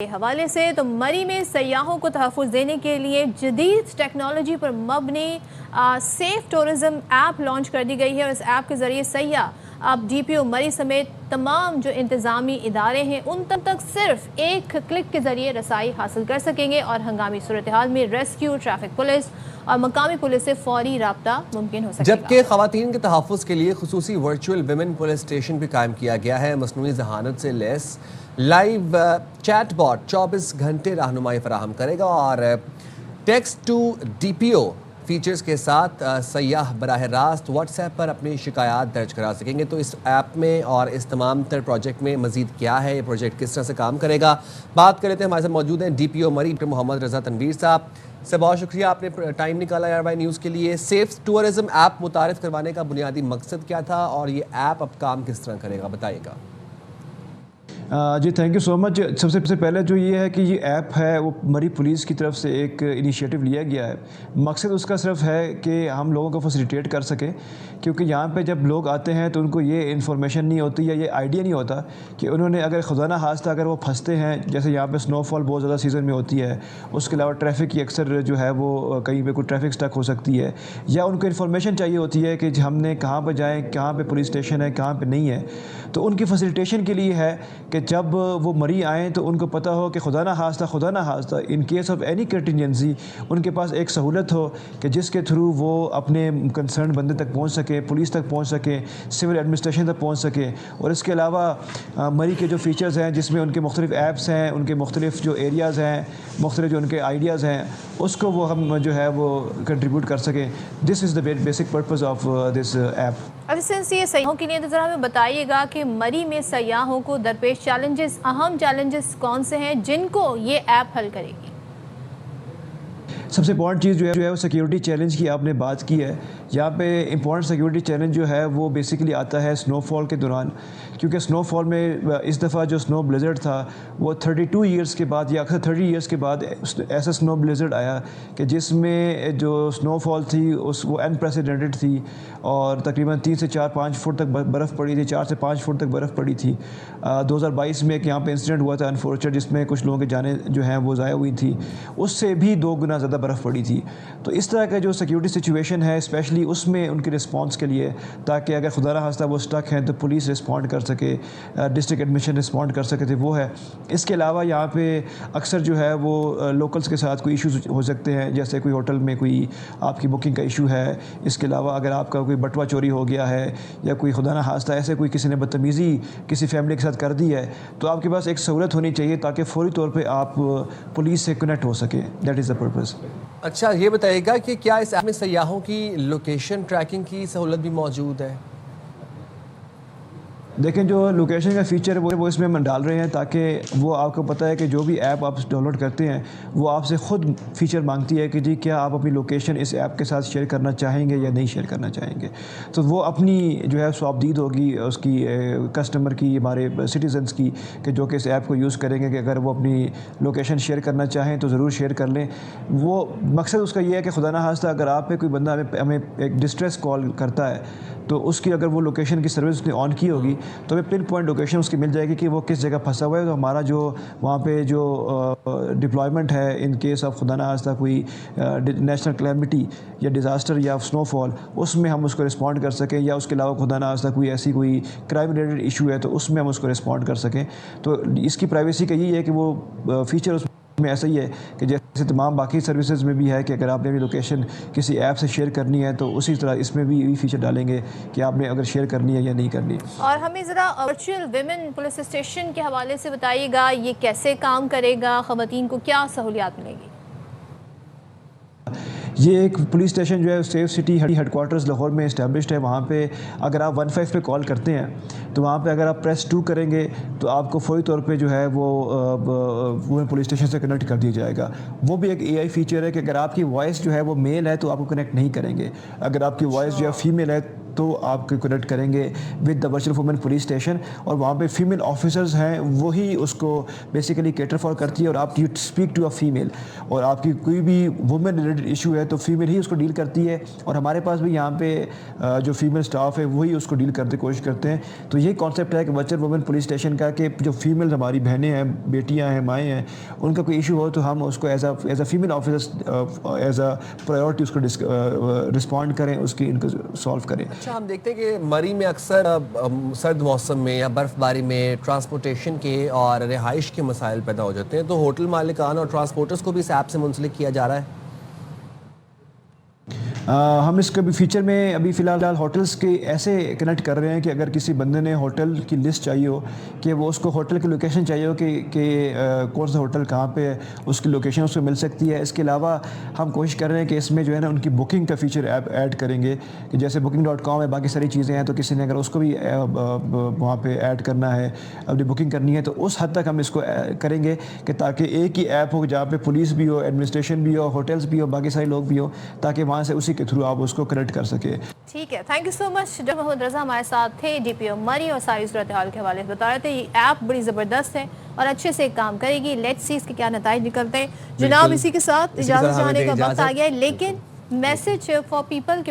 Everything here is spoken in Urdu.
کے حوالے سے تو مری میں سیاحوں کو تحفظ دینے کے لیے جدید ٹیکنالوجی پر مبنی سیف ٹورزم ایپ لانچ کر دی گئی ہے اور اس ایپ کے ذریعے سیاح اب ڈی پی او مری سمیت تمام جو انتظامی ادارے ہیں ان تک صرف ایک کلک کے ذریعے رسائی حاصل کر سکیں گے اور ہنگامی صورتحال میں ریسکیو، ٹریفک پولیس اور مقامی پولیس سے فوری رابطہ ممکن ہو سکے گا۔ جبکہ خواتین کے تحفظ کے لیے خصوصی ورچوئل ویمن پولیس اسٹیشن بھی قائم کیا گیا ہے۔ مصنوعی ذہانت سے لیس لائیو چیٹ باٹ 24 گھنٹے رہنمائی فراہم کرے گا اور text to D P O features کے ساتھ سیاح براہ راست واٹس ایپ پر اپنی شکایات درج کرا سکیں گے۔ تو اس ایپ میں اور اس تمام تر پروجیکٹ میں مزید کیا ہے، یہ پروجیکٹ کس طرح سے کام کرے گا، بات کر لیتے ہیں۔ ہمارے ساتھ موجود ہیں ڈی پی او مری محمد رضا تنویر صاحب سے۔ بہت شکریہ، آپ نے ٹائم نکالا ARY نیوز کے لیے۔ سیف ٹورزم ایپ متعارف کروانے کا بنیادی مقصد کیا تھا اور یہ ایپ اب کام کس طرح کرے گا، بتائیے گا۔ جی تھینک یو سو مچ۔ سب سے پہلے جو یہ ہے کہ یہ ایپ ہے وہ مری پولیس کی طرف سے ایک انیشیٹو لیا گیا ہے۔ مقصد اس کا صرف ہے کہ ہم لوگوں کو فیسیلیٹیٹ کر سکیں، کیونکہ یہاں پہ جب لوگ آتے ہیں تو ان کو یہ انفارمیشن نہیں ہوتی یا یہ آئیڈیا نہیں ہوتا کہ انہوں نے اگر خدا نہ خواستہ اگر وہ پھنستے ہیں، جیسے یہاں پہ سنو فال بہت زیادہ سیزن میں ہوتی ہے، اس کے علاوہ ٹریفک کی اکثر جو ہے وہ کہیں پہ کوئی ٹریفک سٹک ہو سکتی ہے، یا ان کو انفارمیشن چاہیے ہوتی ہے کہ ہم نے کہاں پہ جائیں، کہاں پہ پولیس اسٹیشن ہے، کہاں پہ نہیں ہے، تو ان کی فیسیلیٹیشن کے لیے ہے کہ جب وہ مری آئیں تو ان کو پتہ ہو کہ خدا نہ خواستہ in case of any contingency ان کے پاس ایک سہولت ہو کہ جس کے تھرو وہ اپنے کنسرن بندے تک پہنچ سکے، پولیس تک پہنچ سکے، سول ایڈمنسٹریشن تک پہنچ سکے۔ اور اس کے علاوہ مری کے جو فیچرز ہیں جس میں ان کے مختلف ایپس ہیں، ان کے مختلف جو ایریاز ہیں، مختلف جو ان کے آئیڈیاز ہیں، اس کو وہ ہم جو ہے وہ کنٹریبیوٹ کر سکیں۔ This is the basic purpose of this app. اب سنس یہ سیاحوں کے لیے تو ذرا ہمیں بتائیے گا کہ مری میں سیاحوں کو درپیش چیلنجز، اہم چیلنجز کون سے ہیں جن کو یہ ایپ حل کرے گی؟ سب سے امپورٹنٹ چیز جو ہے وہ سیکیورٹی چیلنج کی آپ نے بات کی ہے۔ یہاں پہ امپورٹنٹ سیکیورٹی چیلنج جو ہے وہ بیسیکلی آتا ہے سنو فال کے دوران، کیونکہ سنو فال میں اس دفعہ جو سنو بلیزرڈ تھا وہ 32 ایئرس کے بعد یا اکثر 30 ایئرس کے بعد ایسا سنو بلیزرڈ آیا کہ جس میں جو سنو فال تھی وہ انپریسیڈنٹڈ تھی اور تقریباً 3 سے 4-5 فٹ تک برف پڑی تھی، 4 سے 5 فٹ تک برف پڑی تھی۔ 2022 میں ایک یہاں پہ انسیڈنٹ ہوا تھا انفارچونیٹ، جس میں کچھ لوگوں کی جانیں جو ہیں وہ ضائع ہوئی تھی، اس سے بھی 2 گنا زیادہ برف پڑی تھی۔ تو اس طرح کا جو سیکیورٹی سچویشن ہے اسپیشلی اس میں ان کے رسپانس کے لیے، تاکہ اگر خدا نہ خواستہ وہ سٹک ہیں تو پولیس رسپونڈ کر سکے، ڈسٹرکٹ ایڈمنسٹریشن رسپونڈ کر سکے، تو وہ ہے۔ اس کے علاوہ یہاں پہ اکثر جو ہے وہ لوکلز کے ساتھ کوئی ایشوز ہو سکتے ہیں، جیسے کوئی ہوٹل میں کوئی آپ کی بکنگ کا ایشو ہے۔ اس کے علاوہ اگر آپ کا کوئی بٹوا چوری ہو گیا ہے یا کوئی خدا نہ خواستہ ایسے کوئی کسی نے بدتمیزی کسی فیملی کے ساتھ کر دی ہے، تو آپ کے پاس ایک سہولت ہونی چاہیے تاکہ فوری طور پہ آپ پولیس سے کنیکٹ ہو سکیں۔ That is the purpose. اچھا یہ بتائیے گا کہ کیا اس ایپ میں سیاحوں کی لوکیشن ٹریکنگ کی سہولت بھی موجود ہے؟ دیکھیں جو لوکیشن کا فیچر ہے وہ اس میں ہم ڈال رہے ہیں تاکہ وہ آپ کو پتہ ہے کہ جو بھی ایپ آپ ڈاؤن لوڈ کرتے ہیں وہ آپ سے خود فیچر مانگتی ہے کہ جی کیا آپ اپنی لوکیشن اس ایپ کے ساتھ شیئر کرنا چاہیں گے یا نہیں شیئر کرنا چاہیں گے۔ تو وہ اپنی جو ہے صوابدید ہوگی اس کی کسٹمر کی، ہمارے سٹیزنس کی، کہ جو کہ اس ایپ کو یوز کریں گے کہ اگر وہ اپنی لوکیشن شیئر کرنا چاہیں تو ضرور شیئر کر لیں۔ وہ مقصد اس کا یہ ہے کہ خدا نہ خواستہ اگر آپ پہ کوئی بندہ ہمیں ایک ڈسٹریس کال کرتا ہے تو اس کی اگر وہ لوکیشن کی سروس نے آن کی ہوگی تو ہمیں پن پوائنٹ لوکیشن اس کی مل جائے گی کہ وہ کس جگہ پھنسا ہوا ہے، تو ہمارا جو وہاں پہ جو ڈپلائمنٹ ہے ان کیس آف خدا نہ خواستہ کوئی نیشنل کلیمٹی یا ڈیزاسٹر یا سنو فال، اس میں ہم اس کو رسپونڈ کر سکیں، یا اس کے علاوہ خدا نہ خواستہ کوئی ایسی کوئی کرائم ریلیٹڈ ایشو ہے تو اس میں ہم اس کو رسپونڈ کر سکیں۔ تو اس کی پرائیویسی کا یہی ہے کہ وہ فیچر اس میں ایسا ہی ہے کہ جیسے تمام باقی سروسز میں بھی ہے کہ اگر آپ نے بھی لوکیشن کسی ایپ سے شیئر کرنی ہے تو اسی طرح اس میں بھی یہی فیچر ڈالیں گے کہ آپ نے اگر شیئر کرنی ہے یا نہیں کرنی۔ اور ہمیں ذرا ورچوئل ویمن پولیس اسٹیشن کے حوالے سے بتائیے گا، یہ کیسے کام کرے گا، خواتین کو کیا سہولیات ملے گی؟ یہ ایک پولیس اسٹیشن جو ہے safe city headquarters Lahore میں اسٹیبلشڈ ہے۔ وہاں پہ اگر آپ 15 پہ کال کرتے ہیں تو وہاں پہ اگر آپ پریس 2 کریں گے تو آپ کو فوری طور پہ جو ہے وہ پولیس اسٹیشن سے کنیکٹ کر دیا جائے گا۔ وہ بھی ایک AI فیچر ہے کہ اگر آپ کی وائس جو ہے وہ میل ہے تو آپ کو کنیکٹ نہیں کریں گے، اگر آپ کی وائس جو ہے فیمیل ہے تو آپ کنیکٹ کریں گے with the virtual woman police station, اور وہاں پہ فیمیل آفیسرز ہیں, وہی اس کو بیسیکلی کیٹر فار کرتی ہے, اور آپ you speak to a female, اور آپ کی کوئی بھی وومن ریلیٹڈ ایشو ہے تو فیمیل ہی اس کو ڈیل کرتی ہے, اور ہمارے پاس بھی یہاں پہ جو فیمیل اسٹاف ہے وہی اس کو ڈیل کرنے کی کوشش کرتے ہیں. تو یہ کانسیپٹ ہے کہ ورچوئل وومن پولیس اسٹیشن کا, کہ جو فیمیل ہماری بہنیں ہیں, بیٹیاں ہیں, مائیں ہیں, ان کا کوئی ایشو ہو تو ہم اس کو as a female officer as a priority اس کو رسپونڈ کریں, اس کی ان کو سالو کریں. اچھا, ہم دیکھتے ہیں کہ مری میں اکثر سرد موسم میں یا برف باری میں ٹرانسپورٹیشن کے اور رہائش کے مسائل پیدا ہو جاتے ہیں, تو ہوٹل مالکان اور ٹرانسپورٹرز کو بھی اس ایپ سے منسلک کیا جا رہا ہے. ہم اس کے بھی فیچر میں ابھی فی الحال ہوٹلس کے ایسے کنیکٹ کر رہے ہیں کہ اگر کسی بندے نے ہوٹل کی لسٹ چاہیے ہو, کہ وہ اس کو ہوٹل کی لوکیشن چاہیے ہو کہ کون سا ہوٹل کہاں پہ ہے, اس کی لوکیشن اس کو مل سکتی ہے. اس کے علاوہ ہم کوشش کر رہے ہیں کہ اس میں جو ہے نا ان کی بکنگ کا فیچر ایپ ایڈ کریں گے, کہ جیسے booking.com ہے, باقی ساری چیزیں ہیں, تو کسی نے اگر اس کو بھی وہاں پہ ایڈ کرنا ہے, اپنی بکنگ کرنی ہے, تو اس حد تک ہم اس کو کریں گے کہ تاکہ ایک ہی ایپ ہو جہاں پہ پولیس بھی ہو, ایڈمنسٹریشن بھی ہو, ہوٹلس بھی ہو, باقی سارے لوگ بھی ہو, تاکہ وہاں سے اسی کے تھرو آپ اس کو کنیکٹ کر سکے. ٹھیک ہے, تھینک یو سو مچ. جب محمد رضا ہمارے ساتھ تھے, ڈی پی او مری, اور ساری صورتحال کے حوالے سے بتا رہے تھے. یہ ایپ بڑی زبردست ہے اور اچھے سے کام کرے گی. لیٹس سی اس کے کیا نتائج نکلتے ہیں. جناب, اسی کے ساتھ اجازت چاہنے کا وقت آ گیا ہے, لیکن میسج فار پیپل کہ